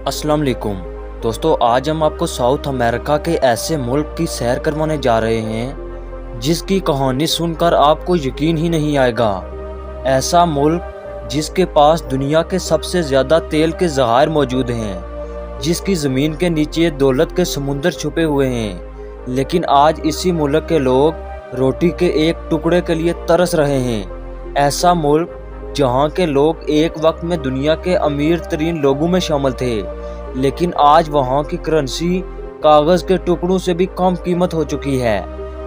अस्सलाम वालेकुम दोस्तों, आज हम आपको साउथ अमेरिका के ऐसे मुल्क की सैर करवाने जा रहे हैं जिसकी कहानी सुनकर आपको यकीन ही नहीं आएगा। ऐसा मुल्क जिसके पास दुनिया के सबसे ज़्यादा तेल के ज़खायर मौजूद हैं, जिसकी ज़मीन के नीचे दौलत के समुंदर छुपे हुए हैं, लेकिन आज इसी मुल्क के लोग रोटी के एक टुकड़े के लिए तरस रहे हैं। ऐसा मुल्क जहाँ के लोग एक वक्त में दुनिया के अमीर तरीन लोगों में शामिल थे, लेकिन आज वहाँ की करेंसी कागज़ के टुकड़ों से भी कम कीमत हो चुकी है।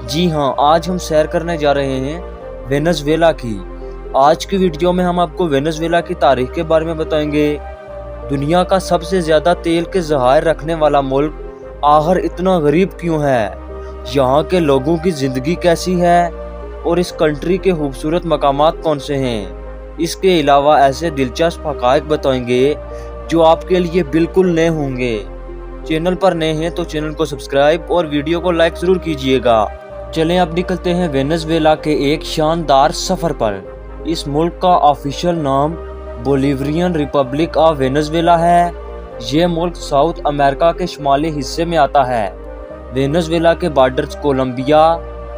जी हाँ, आज हम सैर करने जा रहे हैं वेनेजुएला की। आज की वीडियो में हम आपको वेनेजुएला की तारीख के बारे में बताएंगे। दुनिया का सबसे ज़्यादा तेल के ज़खायर रखने वाला मुल्क आखिर इतना गरीब क्यों है, यहाँ के लोगों की ज़िंदगी कैसी है और इस कंट्री के खूबसूरत मकामात कौन से हैं। इसके अलावा ऐसे दिलचस्प हक़ाइक़ बताएंगे जो आपके लिए बिल्कुल नए होंगे। चैनल पर नए हैं तो चैनल को सब्सक्राइब और वीडियो को लाइक ज़रूर कीजिएगा। चलें अब निकलते हैं वेनेजुएला के एक शानदार सफ़र पर। इस मुल्क का ऑफिशियल नाम बोलिवियन रिपब्लिक ऑफ वेनेजुएला है। ये मुल्क साउथ अमेरिका के शुमाली हिस्से में आता है। वेनेजुएला के बॉर्डर्स कोलंबिया,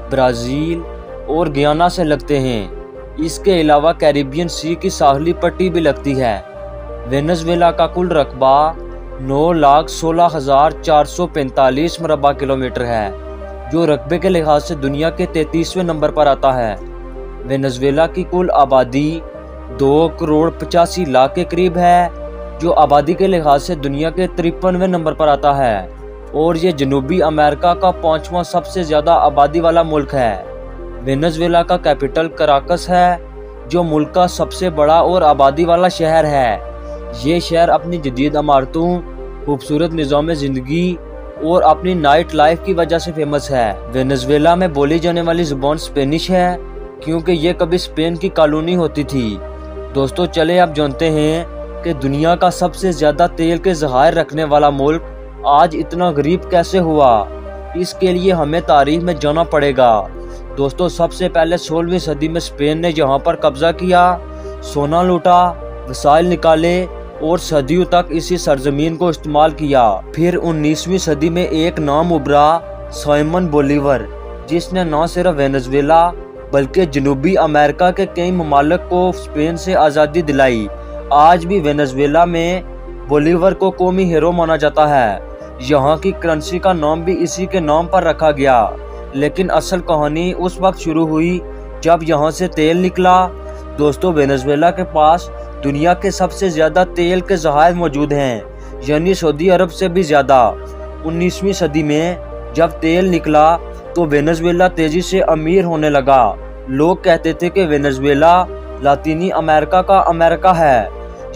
ब्राज़ील और गियाना से लगते हैं। इसके अलावा कैरिबियन सी की साहली पट्टी भी लगती है। वेनेजुएला का कुल रकबा 9,16,445 मरबा किलोमीटर है, जो रकबे के लिहाज से दुनिया के 33वें नंबर पर आता है। वेनेजुएला की कुल आबादी 2,85,00,000 के करीब है, जो आबादी के लिहाज से दुनिया के 53वें नंबर पर आता है, और ये जनूबी अमेरिका का 5वां सबसे ज़्यादा आबादी वाला मुल्क है। वेनेजुएला का कैपिटल कराकस है, जो मुल्क का सबसे बड़ा और आबादी वाला शहर है। ये शहर अपनी जदीद इमारतों, खूबसूरत निज़ाम ज़िंदगी और अपनी नाइट लाइफ की वजह से फेमस है। वेनेजुएला में बोली जाने वाली ज़ुबान स्पेनिश है, क्योंकि ये कभी स्पेन की कॉलोनी होती थी। दोस्तों, चले आप जानते हैं कि दुनिया का सबसे ज़्यादा तेल के ज़खायर रखने वाला मुल्क आज इतना गरीब कैसे हुआ। इसके लिए हमें तारीख में जाना पड़ेगा। दोस्तों, सबसे पहले 16वीं सदी में स्पेन ने यहाँ पर कब्जा किया, सोना लूटा, वसाइल निकाले और सदियों तक इसी सरजमीन को इस्तेमाल किया। फिर 19वीं सदी में एक नाम उभरा, साइमन बोलीवर, जिसने न सिर्फ वेनेजुएला बल्कि जनूबी अमेरिका के कई ममालिक को स्पेन से आज़ादी दिलाई। आज भी वेनेजुएला में बोलीवर को कौमी हीरो माना जाता है। यहाँ की करेंसी का नाम भी इसी के नाम पर रखा गया। लेकिन असल कहानी उस वक्त शुरू हुई जब यहाँ से तेल निकला। दोस्तों, वेनेजुएला के पास दुनिया के सबसे ज़्यादा तेल के ज़खायर मौजूद हैं, यानी सऊदी अरब से भी ज़्यादा। 19वीं सदी में जब तेल निकला तो वेनेजुएला तेज़ी से अमीर होने लगा। लोग कहते थे कि वेनेजुएला लातीनी अमेरिका का अमेरिका है।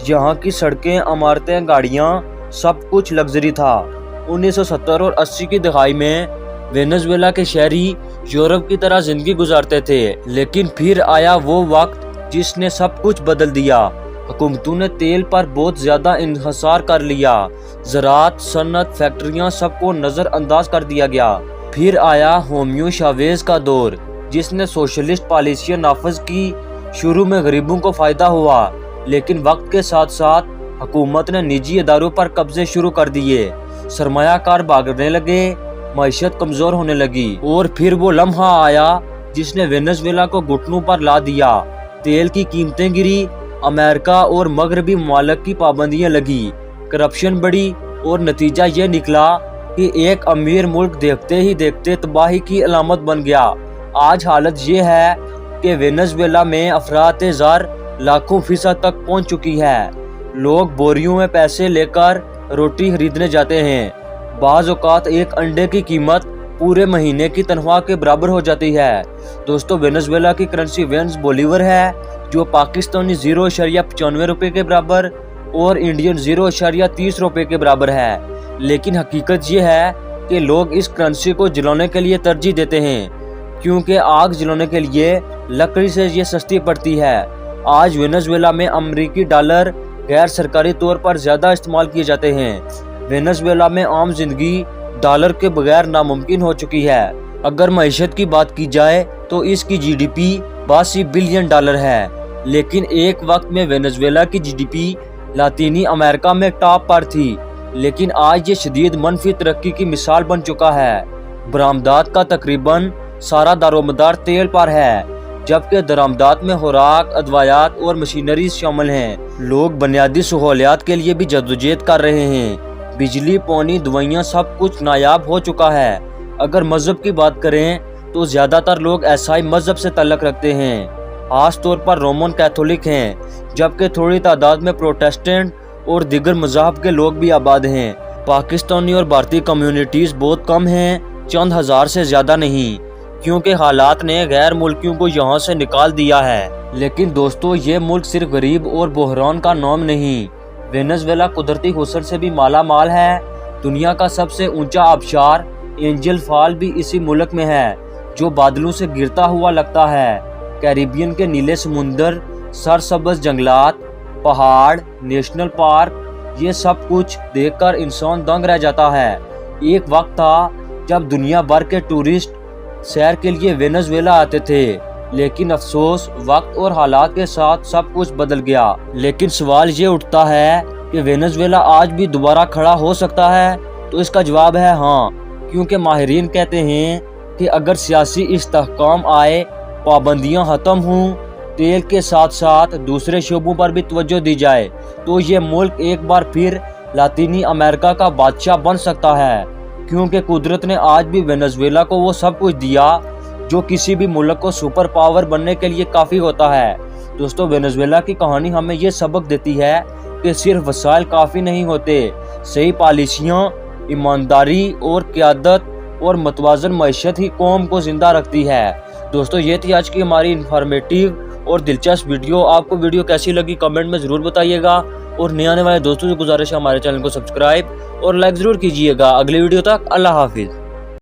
यहाँ की सड़कें, इमारतें, गाड़ियाँ, सब कुछ लग्जरी था। 1970 और 80 की दहाई में वेनेजुएला के शहरी यूरोप की तरह जिंदगी गुजारते थे, लेकिन फिर आया वो वक्त जिसने सब कुछ बदल दिया। हुकूमतों ने तेल पर बहुत ज्यादा इन्हिसार कर लिया। ज़राअत, सन्नत, फैक्ट्रियां, सबको नज़रअंदाज कर दिया गया। फिर आया होमियो शावेज का दौर, जिसने सोशलिस्ट पॉलिसियां नाफज की। शुरू में गरीबों को फायदा हुआ, लेकिन वक्त के साथ साथ हुकूमत ने निजी इदारों पर कब्जे शुरू कर दिए। सरमायाकार भागने लगे, मईशत कमजोर होने लगी, और फिर वो लम्हा आया जिसने वेनेजुएला को घुटनों पर ला दिया। तेल की कीमतें गिरी, अमेरिका और मगरबी ममालिक की पाबंदियां लगी, करप्शन बढ़ी, और नतीजा ये निकला कि एक अमीर मुल्क देखते ही देखते तबाही की अलामत बन गया। आज हालत ये है कि वेनेजुएला में अफरात-ए-ज़र लाखों फीसद तक पहुंच चुकी है। लोग बोरियों में पैसे लेकर रोटी खरीदने जाते हैं। बाज़ औक़ात एक अंडे की कीमत पूरे महीने की तनख्वाह के बराबर हो जाती है। दोस्तों, वेनेजुएला की करेंसी वेन्स बोलीवर है, जो पाकिस्तानी 0.95 रुपये के बराबर और इंडियन 0.30 रुपये के बराबर है। लेकिन हकीकत ये है कि लोग इस करेंसी को जलाने के लिए तरजीह देते हैं, क्योंकि आग जलाने के लिए लकड़ी से ये सस्ती पड़ती है। आज वेनेजुएला में अमरीकी डॉलर गैर सरकारी तौर पर ज़्यादा इस्तेमाल किए जाते हैं। वेनेजुएला में आम जिंदगी डॉलर के बगैर नामुमकिन हो चुकी है। अगर मईशत की बात की जाए तो इसकी GDP 82 बिलियन डॉलर है, लेकिन एक वक्त में वेनेजुएला की GDP लातीनी अमेरिका में टॉप पर थी। لیکن آج یہ شدید منفی ترقی کی مثال بن چکا ہے۔ برآمدات کا تقریباً سارا دارومدار تیل پر ہے، جبکہ درآمدات میں خوراک، ادویات اور مشینریز شامل ہیں۔ لوگ بنیادی سہولیات کے لیے بھی جدوجہد کر رہے ہیں۔ بجلی، پانی، دوائیاں، سب کچھ نایاب ہو چکا ہے۔ اگر مذہب کی بات کریں تو زیادہ تر لوگ عیسائی مذہب سے تعلق رکھتے ہیں، خاص طور پر رومن کیتھولک ہیں، جبکہ تھوڑی تعداد میں پروٹسٹنٹ اور دیگر مذاہب کے لوگ بھی آباد ہیں۔ پاکستانی اور بھارتی کمیونٹیز بہت کم ہیں، چند ہزار سے زیادہ نہیں، کیونکہ حالات نے غیر ملکیوں کو یہاں سے نکال دیا ہے۔ لیکن دوستو، یہ ملک صرف غریب اور بحران کا نام نہیں۔ وینزویلا قدرتی حسن سے بھی مالا مال ہے۔ دنیا کا سب سے اونچا آبشار اینجل فال بھی اسی ملک میں ہے، جو بادلوں سے گرتا ہوا لگتا ہے۔ کیریبین کے نیلے سمندر، سرسبز جنگلات، پہاڑ، نیشنل پارک، یہ سب کچھ دیکھ کر انسان دنگ رہ جاتا ہے۔ ایک وقت تھا جب دنیا بھر کے ٹورسٹ سیر کے لیے وینزویلا آتے تھے، لیکن افسوس وقت اور حالات کے ساتھ سب کچھ بدل گیا۔ لیکن سوال یہ اٹھتا ہے کہ وینزویلا آج بھی دوبارہ کھڑا ہو سکتا ہے؟ تو اس کا جواب ہے ہاں، کیونکہ ماہرین کہتے ہیں کہ اگر سیاسی استحکام آئے، پابندیاں ختم ہوں، تیل کے ساتھ ساتھ دوسرے شعبوں پر بھی توجہ دی جائے، تو یہ ملک ایک بار پھر لاطینی امریکہ کا بادشاہ بن سکتا ہے، کیونکہ قدرت نے آج بھی وینزویلا کو وہ سب کچھ دیا جو کسی بھی ملک کو سپر پاور بننے کے لیے کافی ہوتا ہے۔ دوستو، وینزویلا کی کہانی ہمیں یہ سبق دیتی ہے کہ صرف وسائل کافی نہیں ہوتے، صحیح پالیسیاں، ایمانداری اور قیادت اور متوازن معیشت ہی قوم کو زندہ رکھتی ہے۔ دوستو، یہ تھی آج کی ہماری انفارمیٹیو اور دلچسپ ویڈیو۔ آپ کو ویڈیو کیسی لگی کمنٹ میں ضرور بتائیے گا، اور نئے آنے والے دوستوں سے گزارش ہے ہمارے چینل کو سبسکرائب اور لائک ضرور کیجیے گا۔ اگلی ویڈیو تک اللہ حافظ۔